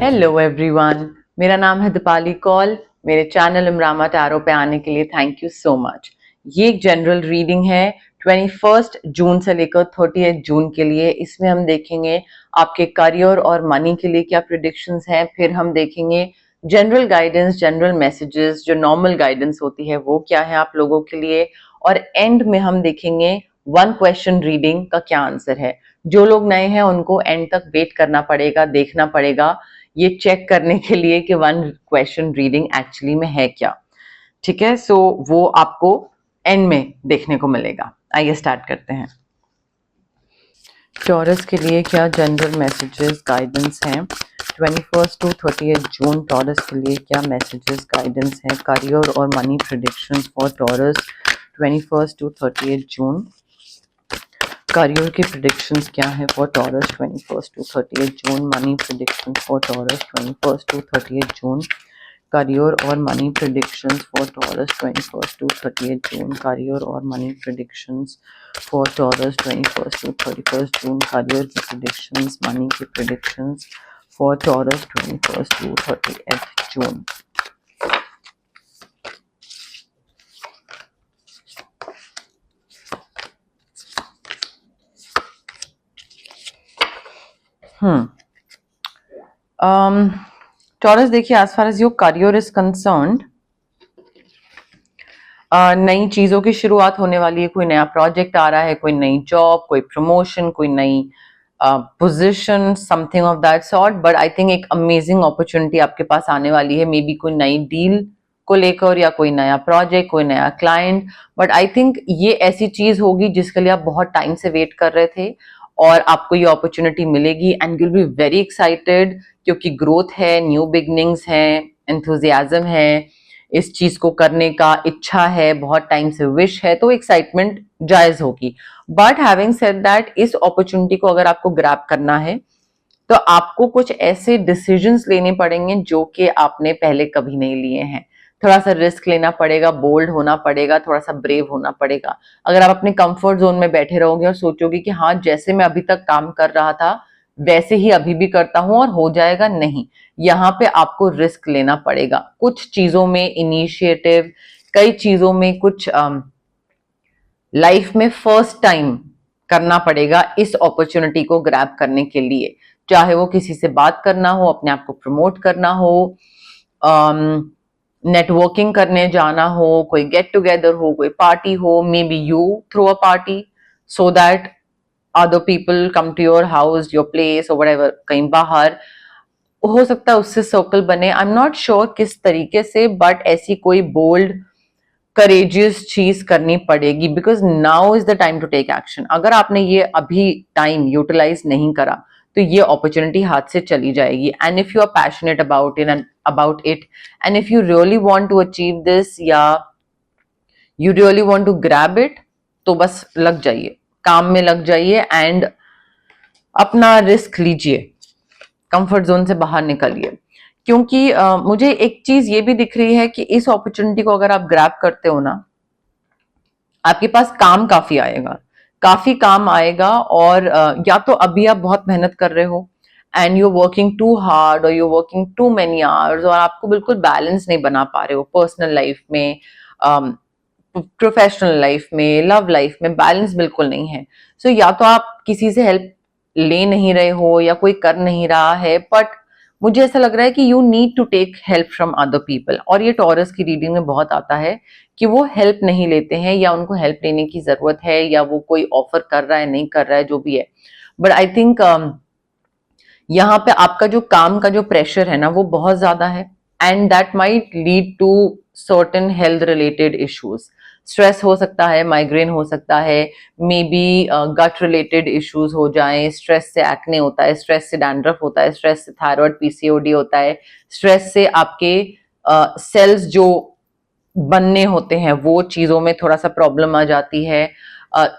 Hello everyone, मेरा नाम है दीपाली कौल। मेरे चैनल इमरामा टैरो पे आने के लिए थैंक यू सो मच। ये एक जनरल रीडिंग है 21 जून से लेकर 30 जून के लिए। इसमें हम देखेंगे आपके करियर और मनी के लिए क्या प्रिडिक्शंस हैं। फिर हम देखेंगे जनरल गाइडेंस, जनरल मैसेजेस, जो नॉर्मल गाइडेंस होती है वो क्या है आप लोगों के लिए। और एंड में हम देखेंगे वन क्वेश्चन रीडिंग का क्या आंसर है। जो लोग नए हैं उनको एंड तक वेट करना पड़ेगा, देखना पड़ेगा ये चेक करने के लिए कि वन क्वेश्चन रीडिंग एक्चुअली में है क्या। ठीक है, सो वो आपको एंड में देखने को मिलेगा। आइए स्टार्ट करते हैं। टॉरस के लिए क्या जनरल मैसेजेस गाइडेंस हैं 21 टू 30 जून। टॉरस के लिए क्या मैसेजेस गाइडेंस हैं, करियर और money predictions for Taurus 21 to 30 June. Career की प्रिडिक्शंस क्या है for Taurus 21 to 30 June. Money predictions for Taurus 21 to 30 June. Career और money predictions for Taurus 21 to 30 June. Career और money predictions for Taurus 21 to 31 June. Career की predictions, money की predictions for Taurus 21 to 30 June. Taurus देखिए, as far as your career is concerned, नई चीजों की शुरुआत होने वाली है। कोई नया प्रोजेक्ट आ रहा है, कोई नई जॉब, कोई प्रमोशन, कोई नई position, something of that sort. But I think एक अमेजिंग अपॉर्चुनिटी आपके पास आने वाली है, मे बी कोई नई डील को लेकर या कोई नया प्रोजेक्ट, कोई नया क्लाइंट। बट आई थिंक ये ऐसी चीज होगी जिसके लिए आप बहुत टाइम से वेट कर रहे थे और आपको ये अपॉर्चुनिटी मिलेगी and you will be very excited, क्योंकि ग्रोथ है, न्यू बिगनिंग्स है, एंथुजियाज्म है, इस चीज को करने का इच्छा है, बहुत टाइम से विश है, तो एक्साइटमेंट जायज होगी। बट हैविंग सेड दैट, इस अपॉर्चुनिटी को अगर आपको ग्रैब करना है तो आपको कुछ ऐसे डिसीजंस लेने पड़ेंगे जो कि आपने पहले कभी नहीं लिए हैं। थोड़ा सा रिस्क लेना पड़ेगा, बोल्ड होना पड़ेगा, थोड़ा सा ब्रेव होना पड़ेगा। अगर आप अपने कंफर्ट जोन में बैठे रहोगे और सोचोगे कि हाँ जैसे मैं अभी तक काम कर रहा था वैसे ही अभी भी करता हूं और हो जाएगा, नहीं, यहाँ पे आपको रिस्क लेना पड़ेगा। कुछ चीजों में इनिशिएटिव, कई चीजों में कुछ लाइफ में फर्स्ट टाइम करना पड़ेगा इस अपॉर्चुनिटी को ग्रैब करने के लिए। चाहे वो किसी से बात करना हो, अपने आप को प्रमोट करना हो, नेटवर्किंग करने जाना हो, कोई गेट टुगेदर हो, कोई पार्टी हो, maybe you throw a party so that other people come to your house, your place और व्हाटएवर, कहीं बाहर हो सकता है उससे सर्कल बने। आई एम नॉट श्योर किस तरीके से, बट ऐसी कोई बोल्ड करेजियस चीज करनी पड़ेगी, because now is the time to take action. अगर आपने ये अभी टाइम यूटिलाइज नहीं करा तो ये अपॉर्चुनिटी हाथ से चली जाएगी। And if you are passionate about it and if you really want to achieve this, या you really want to grab it, तो बस लग जाइए, काम में लग जाइए एंड अपना रिस्क लीजिए, कंफर्ट जोन से बाहर निकलिए। क्योंकि मुझे एक चीज ये भी दिख रही है कि इस अपॉर्चुनिटी को अगर आप ग्रैब करते हो ना, आपके पास काम काफी आएगा, काफी काम आएगा। और या तो अभी आप बहुत मेहनत कर रहे हो and you working too hard और you working too many hours और आपको बिल्कुल बैलेंस नहीं बना पा रहे हो पर्सनल लाइफ में, प्रोफेशनल लाइफ में, लव लाइफ में बैलेंस बिल्कुल नहीं है। सो या तो आप किसी से हेल्प ले नहीं रहे हो या कोई कर नहीं रहा है, बट मुझे ऐसा लग रहा है कि you need to take help from other people. और ये टॉरस की रीडिंग में बहुत आता है कि वो हेल्प नहीं लेते हैं या उनको हेल्प लेने की जरूरत है या वो कोई ऑफर कर रहा है, नहीं कर रहा है, जो भी है। बट आई थिंक यहाँ पे आपका जो काम का जो प्रेशर है ना वो बहुत ज्यादा है and that might lead to certain health related issues. Stress हो सकता है, माइग्रेन हो सकता है, maybe gut related issues हो जाएं। स्ट्रेस से एक्ने होता है, स्ट्रेस से डैंड्रफ होता है, स्ट्रेस से थायराइड पीसीओडी होता है, स्ट्रेस से आपके सेल्स जो बनने होते हैं वो चीजों में थोड़ा सा प्रॉब्लम आ जाती है।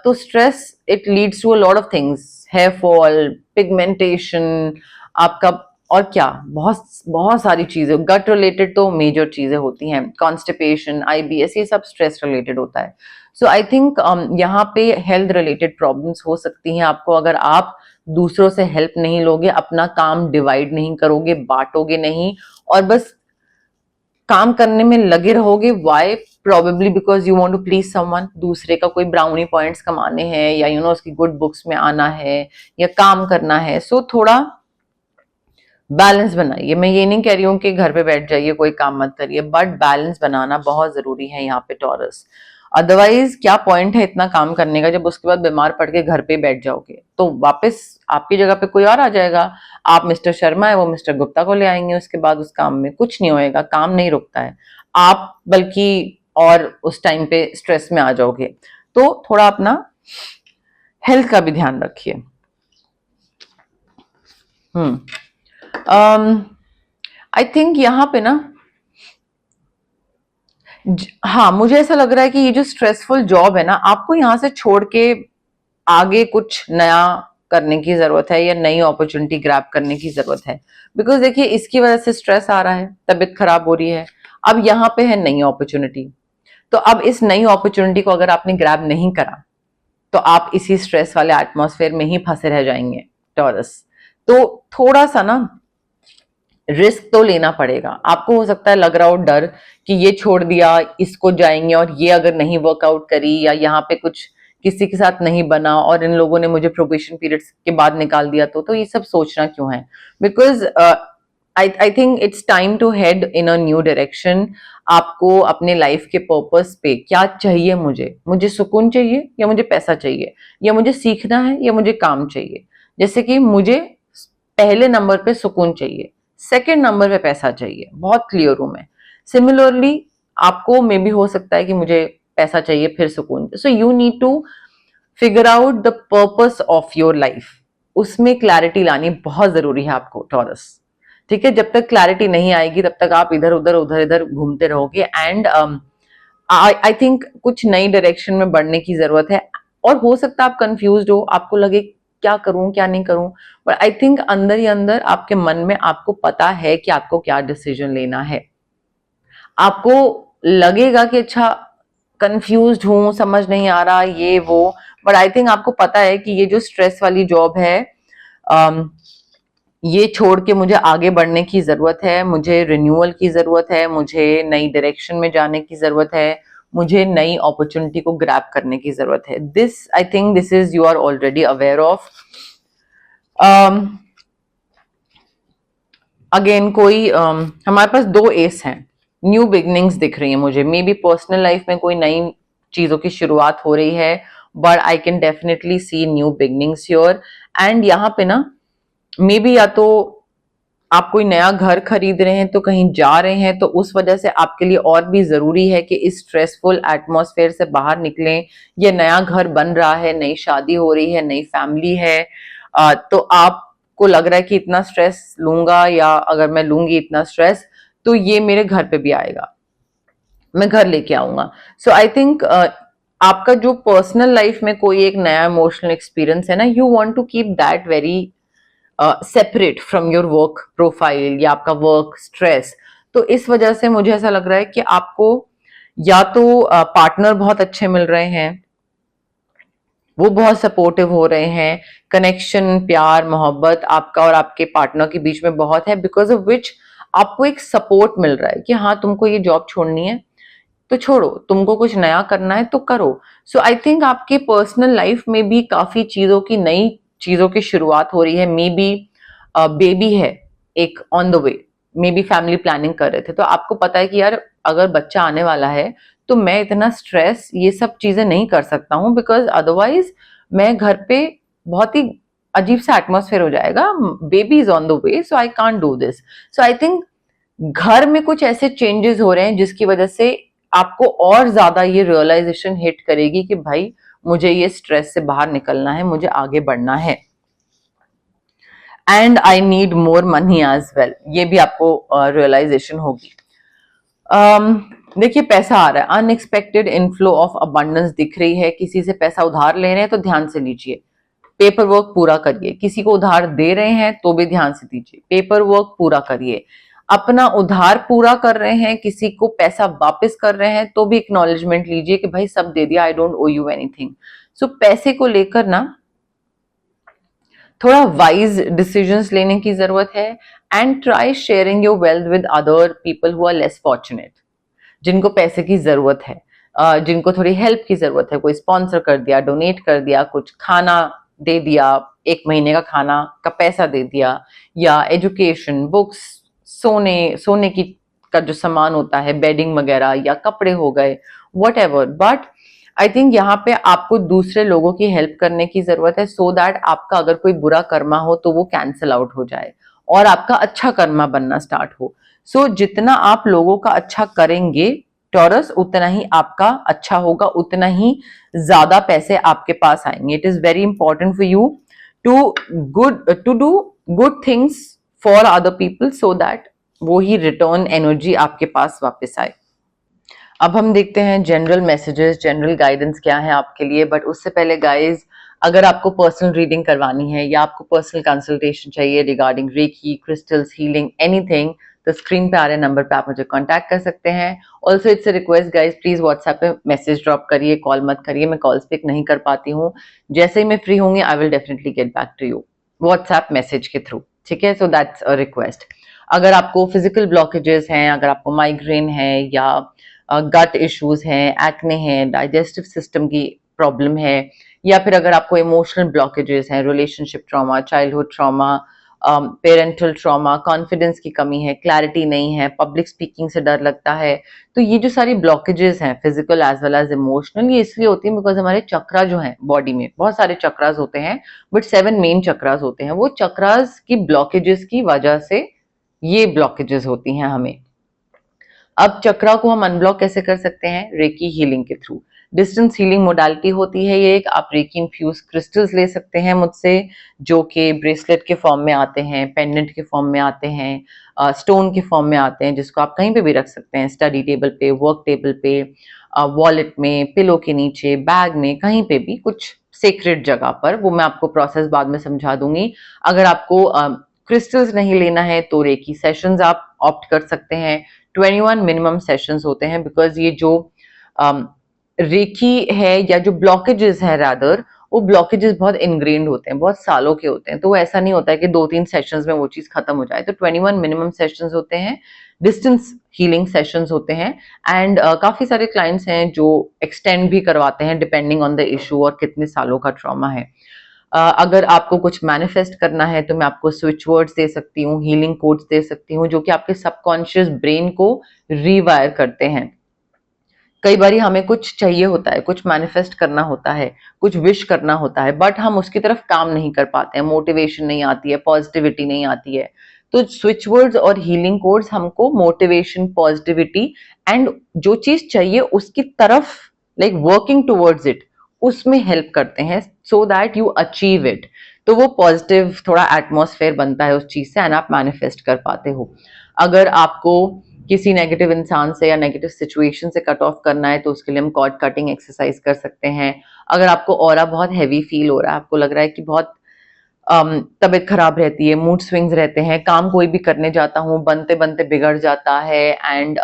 तो stress it leads to a lot of things, hair fall, pigmentation, आपका और क्या, बहुत बहुत सारी चीजें। गट रिलेटेड तो मेजर चीजें होती हैं, कॉन्स्टिपेशन, आईबीएस, ये सब स्ट्रेस रिलेटेड होता है। सो आई थिंक यहाँ पे हेल्थ रिलेटेड प्रॉब्लम्स हो सकती हैं आपको, अगर आप दूसरों से हेल्प नहीं लोगे, अपना काम डिवाइड नहीं करोगे, बांटोगे नहीं, और बस काम करने में लगे रहोगे। Why? Probably because you want to please someone, दूसरे का कोई ब्राउनी पॉइंट्स कमाने हैं, या यू नो उसकी गुड बुक्स में आना है, या काम करना है। सो थोड़ा बैलेंस बनाइए। मैं ये नहीं कह रही हूँ कि घर पे बैठ जाइए, कोई काम मत करिए, बट बैलेंस बनाना बहुत जरूरी है यहाँ पे टॉरस। अदरवाइज क्या पॉइंट है इतना काम करने का, जब उसके बाद बीमार पड़ के घर पे बैठ जाओगे तो वापस आपकी जगह पे कोई और आ जाएगा। आप मिस्टर शर्मा है, वो मिस्टर गुप्ता को ले आएंगे, उसके बाद उस काम में कुछ नहीं होएगा, काम नहीं रुकता है, आप बल्कि और उस टाइम पे स्ट्रेस में आ जाओगे। तो थोड़ा अपना हेल्थ का भी ध्यान रखिए। आई थिंक यहाँ पे ना, हाँ मुझे ऐसा लग रहा है कि ये जो स्ट्रेसफुल जॉब है ना, आपको यहाँ से छोड़ के आगे कुछ नया करने की जरूरत है, या नई अपॉर्चुनिटी ग्रैब करने की जरूरत है। बिकॉज देखिए इसकी वजह से स्ट्रेस आ रहा है, तबीयत खराब हो रही है, अब यहाँ पे है नई अपॉर्चुनिटी। तो अब इस नई अपॉर्चुनिटी को अगर आपने ग्रैब नहीं करा तो आप इसी स्ट्रेस वाले एटमॉस्फेयर में ही फंसे रह जाएंगे टॉरस। तो थोड़ा सा ना रिस्क तो लेना पड़ेगा आपको। हो सकता है लग रहा हो डर कि ये छोड़ दिया, इसको जाएंगे, और ये अगर नहीं वर्कआउट करी, या यहाँ पे कुछ किसी के साथ नहीं बना और इन लोगों ने मुझे प्रोबेशन पीरियड के बाद निकाल दिया, तो ये सब सोचना क्यों है? Because I think it's time to head in a new direction. आपको अपने लाइफ के पर्पस पे क्या चाहिए, मुझे सुकून चाहिए, या मुझे पैसा चाहिए, या मुझे सीखना है, या मुझे काम चाहिए। जैसे कि मुझे पहले नंबर पे सुकून चाहिए, सेकेंड नंबर पे पैसा चाहिए, बहुत क्लियर हूं मैं। सिमिलरली आपको मे भी हो सकता है कि मुझे पैसा चाहिए फिर सुकून। So you need to figure out the purpose of your life, उसमें क्लैरिटी लानी बहुत जरूरी है आपको टॉरस। ठीक है, जब तक क्लैरिटी नहीं आएगी तब तक आप इधर उधर घूमते रहोगे। एंड आई थिंक कुछ नई डायरेक्शन में बढ़ने की जरूरत है। और हो सकता है आप कंफ्यूज्ड हो, आपको लगे क्या करूं क्या नहीं करूं, बट आई थिंक अंदर ही अंदर आपके मन में आपको पता है कि आपको क्या डिसीजन लेना है। आपको लगेगा कि अच्छा कंफ्यूज्ड हूं, समझ नहीं आ रहा ये वो, बट आई थिंक आपको पता है कि ये जो स्ट्रेस वाली जॉब है, ये छोड़ के मुझे आगे बढ़ने की जरूरत है, मुझे रिन्यूअल की जरूरत है, मुझे नई डायरेक्शन में जाने की जरूरत है, मुझे नई अपॉर्चुनिटी को ग्रैब करने की जरूरत है। This I think this is you are already aware of. Again कोई हमारे पास दो एस हैं, न्यू बिगनिंग्स दिख रही है मुझे। मे बी पर्सनल लाइफ में कोई नई चीजों की शुरुआत हो रही है, but I can definitely see new beginnings your. And यहाँ पे ना मे बी या तो आप कोई नया घर खरीद रहे हैं, तो कहीं जा रहे हैं, तो उस वजह से आपके लिए और भी जरूरी है कि इस स्ट्रेसफुल एटमॉस्फेयर से बाहर निकलें। ये नया घर बन रहा है, नई शादी हो रही है, नई फैमिली है, तो आपको लग रहा है कि इतना स्ट्रेस लूंगा, या अगर मैं लूंगी इतना स्ट्रेस तो ये मेरे घर पे भी आएगा, मैं घर लेके आऊंगा। सो आई थिंक आपका जो पर्सनल लाइफ में कोई एक नया इमोशनल एक्सपीरियंस है ना, you want to keep that very separate from your work profile, या आपका वर्क स्ट्रेस। तो इस वजह से मुझे ऐसा लग रहा है कि आपको या तो पार्टनर बहुत अच्छे मिल रहे हैं, वो बहुत सपोर्टिव हो रहे हैं, कनेक्शन, प्यार, मोहब्बत आपका और आपके पार्टनर के बीच में बहुत है, बिकॉज ऑफ विच आपको एक सपोर्ट मिल रहा है कि हाँ तुमको ये जॉब छोड़नी है तो छोड़ो, तुमको कुछ नया करना है तो करो। सो आई थिंक आपके पर्सनल लाइफ में भी काफी चीजों की, नई चीजों की शुरुआत हो रही है। मे बी बेबी है एक on the way, may be family planning कर रहे थे, तो आपको पता है कि यार अगर बच्चा आने वाला है तो मैं इतना स्ट्रेस ये सब चीजें नहीं कर सकता हूँ, बिकॉज अदरवाइज मैं घर पे बहुत ही अजीब सा एटमोसफेयर हो जाएगा, baby is on the way, so I can't do this. So I think घर में कुछ ऐसे चेंजेस हो रहे हैं जिसकी वजह से आपको और ज्यादा ये रियलाइजेशन हिट करेगी कि भाई मुझे ये स्ट्रेस से बाहर निकलना है, मुझे आगे बढ़ना है, and I need more money as well, ये भी आपको रियलाइजेशन होगी। देखिए पैसा आ रहा है, अनएक्सपेक्टेड इनफ्लो ऑफ अबंडेंस दिख रही है। किसी से पैसा उधार ले रहे हैं तो ध्यान से लीजिए, पेपर वर्क पूरा करिए। किसी को उधार दे रहे हैं तो भी ध्यान से दीजिए, पेपर वर्क पूरा करिए। अपना उधार पूरा कर रहे हैं, किसी को पैसा वापस कर रहे हैं, तो भी एक्नॉलेजमेंट लीजिए कि भाई सब दे दिया, I don't owe you anything. So पैसे को लेकर ना थोड़ा वाइज डिसीजंस लेने की जरूरत है, and try sharing your wealth with other people who are less fortunate, जिनको पैसे की जरूरत है, जिनको थोड़ी हेल्प की जरूरत है, कोई स्पॉन्सर कर दिया, डोनेट कर दिया, कुछ खाना दे दिया, एक महीने का खाना का पैसा दे दिया, या एजुकेशन, बुक्स, सोने की का जो सामान होता है, बेडिंग वगैरह, या कपड़े हो गए, what ever. But I think यहाँ पे आपको दूसरे लोगों की हेल्प करने की जरूरत है, सो दैट आपका अगर कोई बुरा कर्मा हो तो वो कैंसिल आउट हो जाए और आपका अच्छा कर्मा बनना स्टार्ट हो। सो जितना आप लोगों का अच्छा करेंगे टॉरस, उतना ही आपका अच्छा होगा, उतना ही ज्यादा पैसे आपके पास आएंगे। It is very important for you to do good things for other people, so that वो ही रिटर्न एनर्जी आपके पास वापस आए। अब हम देखते हैं जनरल मैसेजेस, जनरल गाइडेंस क्या है आपके लिए। बट उससे पहले गाइज, अगर आपको पर्सनल रीडिंग करवानी है या आपको पर्सनल कंसल्टेशन चाहिए regarding Reiki, crystals, healing, anything, तो स्क्रीन पे आ रहे नंबर पे आप मुझे कांटेक्ट कर सकते हैं। Also it's a request guys, please WhatsApp पे मैसेज ड्रॉप करिए, कॉल मत करिए, मैं कॉल्स पिक नहीं कर पाती हूँ। जैसे ही मैं फ्री होंगी I will definitely get back to you WhatsApp message के थ्रू, ठीक है। So that's a request. अगर आपको फिजिकल ब्लॉकेजेस हैं, अगर आपको माइग्रेन है, या गट इश्यूज हैं, एक्ने हैं, डाइजेस्टिव सिस्टम की प्रॉब्लम है, या फिर अगर आपको इमोशनल ब्लॉकेजेस हैं, relationship trauma, childhood trauma, parental trauma, confidence की कमी है, क्लैरिटी नहीं है, पब्लिक स्पीकिंग से डर लगता है, तो ये जो सारी ब्लॉकेजेस हैं physical as well as emotional, ये इसलिए होती है बिकॉज हमारे चक्रा जो हैं बॉडी में, बहुत सारे चक्रास होते हैं बट 7 मेन चक्रास होते हैं, वो चक्रास की ब्लॉकेजेस की वजह से ये ब्लॉकेजेस होती हैं हमें। अब चक्रा को हम अनब्लॉक कैसे कर सकते हैं? रेकी हीलिंग के थ्रू। डिस्टेंस हीलिंग मोडालिटी होती है ये एक। आप रेकी इन्फ्यूज क्रिस्टल्स ले सकते हैं मुझसे, जो कि ब्रेसलेट के फॉर्म में आते हैं, पेंडेंट के फॉर्म में आते हैं, स्टोन के फॉर्म में आते हैं, जिसको आप कहीं पे भी रख सकते हैं, स्टडी टेबल पे, वर्क टेबल पे, वॉलेट में, पिलो के नीचे, बैग में, कहीं पे भी, कुछ सेक्रेट जगह पर। वो मैं आपको प्रोसेस बाद में समझा दूंगी। अगर आपको क्रिस्टल्स नहीं लेना है तो रेकी सेशंस आप ऑप्ट कर सकते हैं। 21 मिनिमम सेशंस होते हैं, बिकॉज ये जो रेकी है या जो ब्लॉकेजेस है रादर, वो ब्लॉकेजेस बहुत इनग्रेन्ड होते हैं, बहुत सालों के होते हैं, तो वो ऐसा नहीं होता है कि 2-3 सेशंस में वो चीज खत्म हो जाए। तो 21 मिनिमम सेशंस होते हैं, डिस्टेंस हीलिंग सेशंस होते हैं। एंड काफी सारे क्लाइंट्स हैं जो एक्सटेंड भी करवाते हैं डिपेंडिंग ऑन द इशू और कितने सालों का ट्रॉमा है। अगर आपको कुछ मैनिफेस्ट करना है तो मैं आपको स्विच वर्ड्स दे सकती हूँ, हीलिंग कोड्स दे सकती हूँ, जो कि आपके सबकॉन्शियस ब्रेन को रीवायर करते हैं। कई बार हमें कुछ चाहिए होता है, कुछ मैनिफेस्ट करना होता है, कुछ विश करना होता है, बट हम उसकी तरफ काम नहीं कर पाते हैं, मोटिवेशन नहीं आती है, पॉजिटिविटी नहीं आती है। तो स्विच वर्ड्स और हीलिंग कोड्स हमको मोटिवेशन, पॉजिटिविटी एंड जो चीज चाहिए उसकी तरफ, लाइक वर्किंग टुवर्ड्स इट, उसमें हेल्प करते हैं, so that you achieve it. तो वो पॉजिटिव थोड़ा एटमॉस्फेयर बनता है उस चीज से, एंड आप मैनिफेस्ट कर पाते हो। अगर आपको किसी नेगेटिव इंसान से या नेगेटिव सिचुएशन से कट ऑफ करना है तो उसके लिए हम कॉर्ड कटिंग एक्सरसाइज कर सकते हैं। अगर आपको ऑरा बहुत हैवी फील हो रहा है, आपको लग रहा है कि बहुत तबीयत खराब रहती है, मूड स्विंग्स रहते हैं, काम कोई भी करने जाता हूँ बनते बनते बिगड़ जाता है, एंड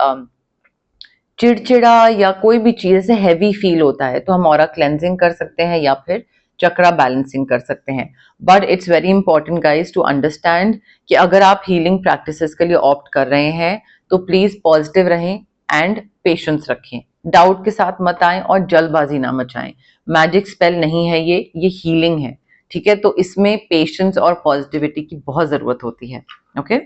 चिड़चिड़ा या कोई भी चीज से हैवी फील होता है, तो हम ऑरा क्लेंजिंग कर सकते हैं या फिर चक्रा बैलेंसिंग कर सकते हैं। But it's very important guys to understand कि अगर आप हीलिंग प्रैक्टिसेस के लिए ऑप्ट कर रहे हैं तो प्लीज पॉजिटिव रहें एंड पेशेंस रखें, डाउट के साथ मत आएं और जल्दबाजी ना मचाएं। मैजिक स्पेल नहीं है ये हीलिंग है, ठीक है। तो इसमें पेशेंस और पॉजिटिविटी की बहुत जरूरत होती है। Okay,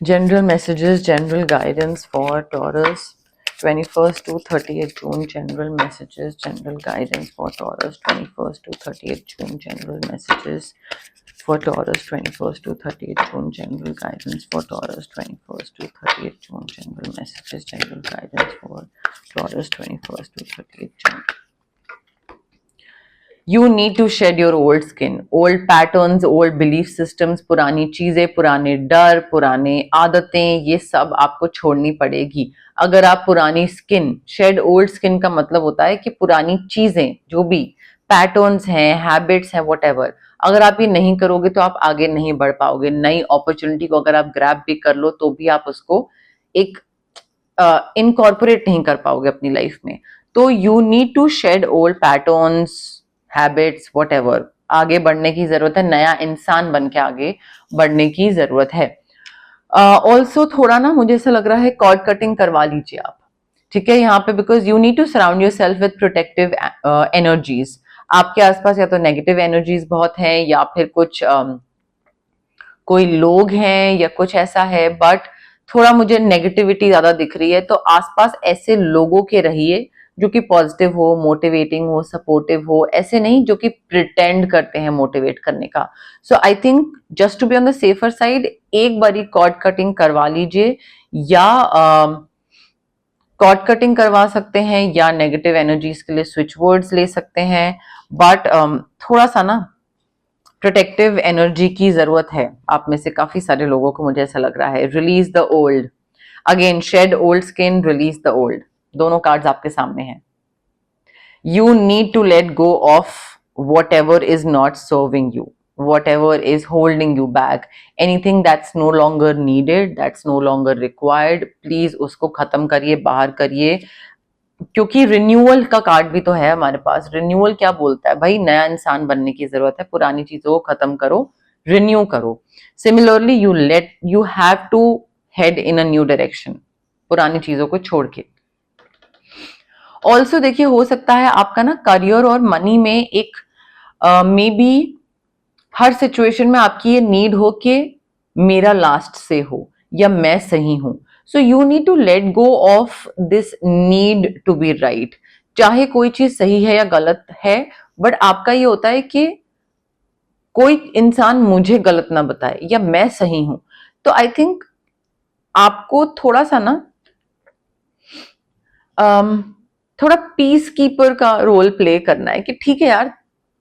general messages, general guidance for taurus 21st to 30th June, general messages, general guidance for Taurus 21st to 30th June, general messages for Taurus 21st to 30th June, general guidance for Taurus 21st to 30th June, general messages, general guidance for Taurus 21st to 30th June. You need to shed your old skin, old patterns, old belief systems, पुरानी चीजें, पुराने डर, पुराने आदतें, ये सब आपको छोड़नी पड़ेगी। अगर आप पुरानी स्किन, शेड ओल्ड स्किन का मतलब होता है कि पुरानी चीजें, जो भी पैटर्न्स हैं, हैबिट्स हैं, व्हाटएवर, अगर आप ये नहीं करोगे तो आप आगे नहीं बढ़ पाओगे। नई अपॉर्चुनिटी को अगर आप ग्रैब भी कर लो तो भी आप उसको एक इनकॉर्पोरेट नहीं कर पाओगे अपनी लाइफ में। तो you need to shed old patterns, habits, whatever. आगे बढ़ने की जरूरत है, नया इंसान बन के आगे बढ़ने की जरूरत है। ऑल्सो थोड़ा ना मुझे ऐसा लग रहा है कॉर्ड कटिंग करवा लीजिए आप, ठीक है, यहाँ पे, because you need to surround yourself with protective energies. आपके आसपास या तो नेगेटिव एनर्जीज बहुत हैं या फिर कुछ कोई लोग हैं या कुछ ऐसा है, बट थोड़ा मुझे नेगेटिविटी ज्यादा दिख रही है। तो आसपास ऐसे लोगों के रहिए जो कि पॉजिटिव हो, मोटिवेटिंग हो, सपोर्टिव हो, ऐसे नहीं जो कि प्रिटेंड करते हैं मोटिवेट करने का। So I think just to be on the safer side एक बारी कॉर्ड कटिंग करवा लीजिए, या कॉर्ड कटिंग करवा सकते हैं या नेगेटिव एनर्जीज के लिए स्विच वर्ड्स ले सकते हैं, बट थोड़ा सा ना प्रोटेक्टिव एनर्जी की जरूरत है आप में से काफी सारे लोगों को, मुझे ऐसा लग रहा है। Release the old, again shed old skin, release the old, दोनों कार्ड्स आपके सामने हैं। You need to let go of whatever is not serving you, whatever is holding you back, anything that's no longer needed, that's no longer required, please उसको खत्म करिए, बाहर करिए। क्योंकि रिन्यूअल का कार्ड भी तो है हमारे पास। रिन्यूअल क्या बोलता है भाई, नया इंसान बनने की जरूरत है, पुरानी चीजों को खत्म करो, रिन्यू करो। Similarly you have to head in a new direction, पुरानी चीजों को छोड़ के। ऑल्सो देखिए, हो सकता है आपका ना करियर और मनी में एक मे बी हर सिचुएशन में आपकी ये नीड हो कि मेरा लास्ट से हो या मैं सही हूं। So you need to let go of this need to be right. चाहे कोई चीज सही है या गलत है, बट आपका ये होता है कि कोई इंसान मुझे गलत ना बताए या मैं सही हूं। तो आई थिंक आपको थोड़ा सा ना थोड़ा पीस कीपर का रोल प्ले करना है कि ठीक है यार,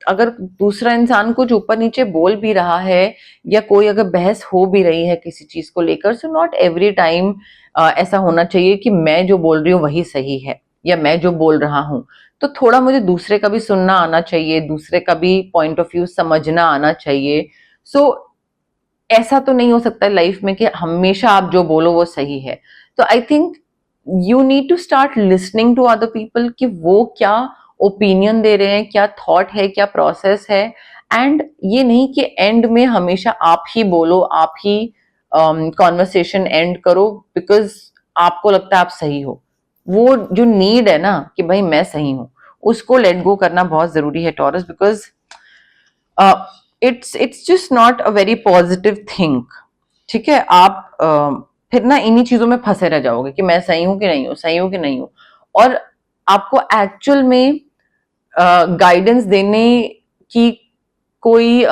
अगर दूसरा इंसान कुछ ऊपर नीचे बोल भी रहा है या कोई अगर बहस हो भी रही है किसी चीज को लेकर, सो नॉट एवरी टाइम ऐसा होना चाहिए कि मैं जो बोल रही हूँ वही सही है या मैं जो बोल रहा हूं। तो थोड़ा मुझे दूसरे का भी सुनना आना चाहिए, दूसरे का भी पॉइंट ऑफ व्यू समझना आना चाहिए। सो ऐसा तो नहीं हो सकता लाइफ में कि हमेशा आप जो बोलो वो सही है। तो I think you need to start listening to other people कि वो क्या ओपिनियन दे रहे हैं, क्या थॉट है, क्या प्रोसेस है। एंड ये नहीं कि एंड में हमेशा आप ही बोलो, आप ही कॉन्वर्सेशन एंड करो बिकॉज आपको लगता है आप सही हो। वो जो नीड है ना कि भाई मैं सही हूं, उसको लेट गो करना बहुत जरूरी है taurus, because it's just not a very positive thing. ठीक है, आप फिर ना इन्हीं चीजों में फंसे रह जाओगे कि मैं सही हूं कि नहीं हूं, सही हूं कि नहीं हूं, और आपको एक्चुअल में गाइडेंस देने की कोई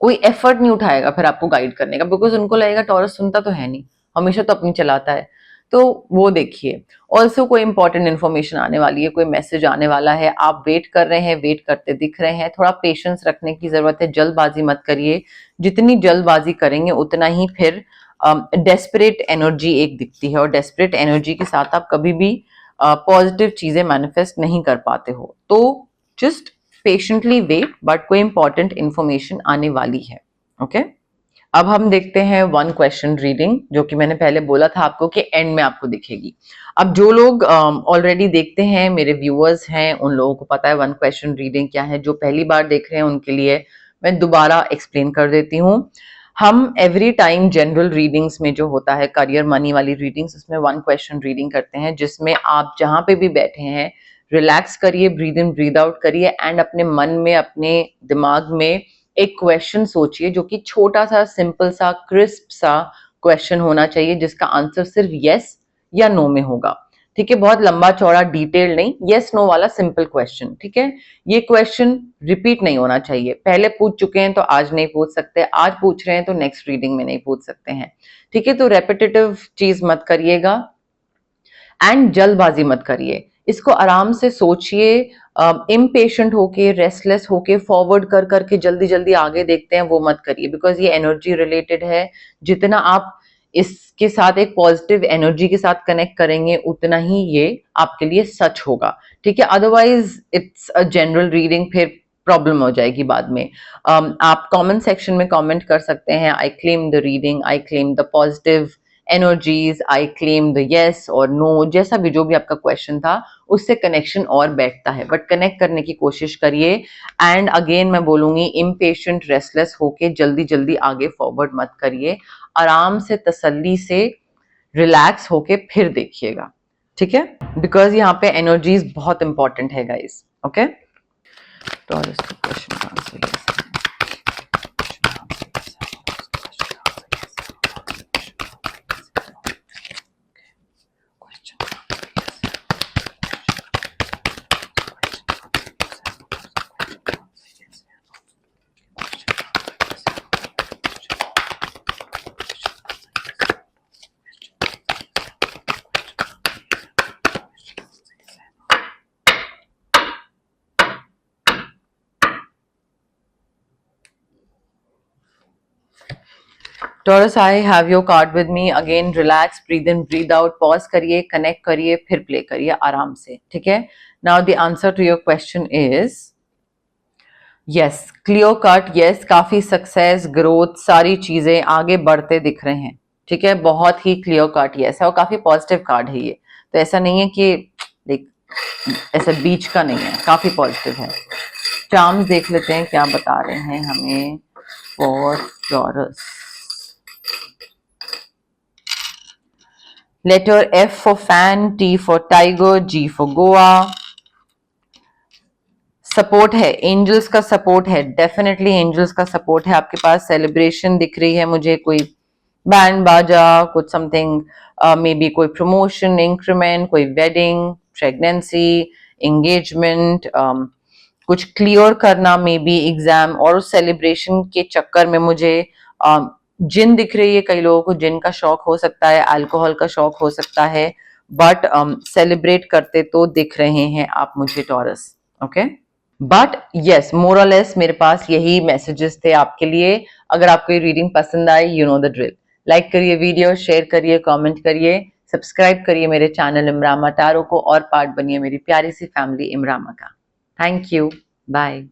कोई एफर्ट नहीं उठाएगा फिर आपको गाइड करने का, बिकॉज उनको लगेगा टॉरस सुनता तो है नहीं, हमेशा तो अपनी चलाता है। तो वो देखिए, ऑल्सो कोई इंपॉर्टेंट इन्फॉर्मेशन आने वाली है, कोई मैसेज आने वाला है, आप वेट कर रहे हैं, वेट करते दिख रहे हैं, थोड़ा पेशेंस रखने की जरूरत है, जल्दबाजी मत करिए। जितनी जल्दबाजी करेंगे उतना ही फिर डेस्परेट एनर्जी एक दिखती है, और डेस्परेट एनर्जी के साथ आप कभी भी पॉजिटिव चीजें मैनिफेस्ट नहीं कर पाते हो। तो जस्ट पेशेंटली वेट, बट कोई इंपॉर्टेंट इंफॉर्मेशन आने वाली है। ओके, अब हम देखते हैं वन क्वेश्चन रीडिंग, जो कि मैंने पहले बोला था आपको कि एंड में आपको दिखेगी। अब जो लोग ऑलरेडी देखते हैं, मेरे व्यूअर्स हैं, उन लोगों को पता है वन क्वेश्चन रीडिंग क्या है। जो पहली बार देख रहे हैं उनके लिए मैं दोबारा एक्सप्लेन कर देती हूँ। हम एवरी टाइम जनरल रीडिंग्स में जो होता है करियर मनी वाली रीडिंग्स, उसमें वन क्वेश्चन रीडिंग करते हैं, जिसमें आप जहां पे भी बैठे हैं रिलैक्स करिए, ब्रीद इन ब्रीद आउट करिए, एंड अपने मन में, अपने दिमाग में एक क्वेश्चन सोचिए जो कि छोटा सा, सिंपल सा, क्रिस्प सा क्वेश्चन होना चाहिए, जिसका आंसर सिर्फ यस या नो में होगा। ठीक है, बहुत लंबा चौड़ा डिटेल नहीं, यस नो वाला सिंपल क्वेश्चन। ठीक है, ये क्वेश्चन रिपीट नहीं होना चाहिए, पहले पूछ चुके हैं तो आज नहीं पूछ सकते, आज पूछ रहे हैं तो नेक्स्ट रीडिंग में नहीं पूछ सकते हैं। ठीक है, तो रेपिटेटिव चीज मत करिएगा एंड जल्दबाजी मत करिए, इसको आराम से सोचिए, इम्पेशेंट होके, रेस्टलेस होके, फॉरवर्ड कर करके जल्दी जल्दी आगे देखते हैं, वो मत करिए, बिकॉज ये एनर्जी रिलेटेड है। जितना आप इसके साथ एक पॉजिटिव एनर्जी के साथ कनेक्ट करेंगे उतना ही ये आपके लिए सच होगा, ठीक है। Otherwise it's a general reading, फिर प्रॉब्लम हो जाएगी बाद में। आप कमेंट सेक्शन में कमेंट कर सकते हैं, I claim the reading, I claim the positive energies, I claim the yes और नो, जैसा भी जो भी आपका क्वेश्चन था उससे कनेक्शन और बैठता है, बट कनेक्ट करने की कोशिश करिए। एंड अगेन मैं बोलूंगी, इम्पेशेंट रेस्टलेस होके जल्दी जल्दी आगे फॉरवर्ड मत करिए, आराम से तसल्ली से रिलैक्स होके फिर देखिएगा, ठीक है, बिकॉज यहाँ पे एनर्जीज बहुत इंपॉर्टेंट है गाइस, ओके। तो इसका क्वेश्चन का आंसर yes है। Taurus, I have your card with me. Again, relax, breathe in, breathe out, pause करिए, connect करिए, फिर play करिए आराम से, ठीक है। Now the answer to your question is yes, clear cut, yes, काफी सक्सेस, ग्रोथ, सारी चीजें आगे बढ़ते दिख रहे हैं, ठीक है, बहुत ही क्लियर कट yes है और काफी पॉजिटिव कार्ड है ये, तो ऐसा नहीं है कि लाइक ऐसा बीच का नहीं है, काफी पॉजिटिव है। चार्म्स देख लेते हैं क्या बता रहे हैं हमें for taurus. Letter F for fan, T for tiger, G for Goa. Support है, एंजल्स का सपोर्ट है, डेफिनेटली एंजल्स का सपोर्ट है आपके पास। सेलिब्रेशन दिख रही है मुझे, कोई बैंड बाजा, कुछ समथिंग, मे बी कोई प्रमोशन, इंक्रीमेंट, कोई वेडिंग, प्रेगनेंसी, एंगेजमेंट, कुछ क्लियर करना, मे बी एग्जाम, और उस सेलिब्रेशन के चक्कर में मुझे जिन दिख रही है। कई लोगों को जिन का शौक हो सकता है, अल्कोहल का शौक हो सकता है, बट सेलिब्रेट करते तो दिख रहे हैं आप मुझे टॉरस, ओके। बट यस, मोर और लेस मेरे पास यही मैसेजेस थे आपके लिए। अगर आपको ये रीडिंग पसंद आई, you know the drill, like करिए वीडियो, शेयर करिए, कमेंट करिए, सब्सक्राइब करिए मेरे चैनल इमरामा टैरो को और पार्ट बनिए मेरी प्यारी सी फैमिली इमरामा का। Thank you, bye.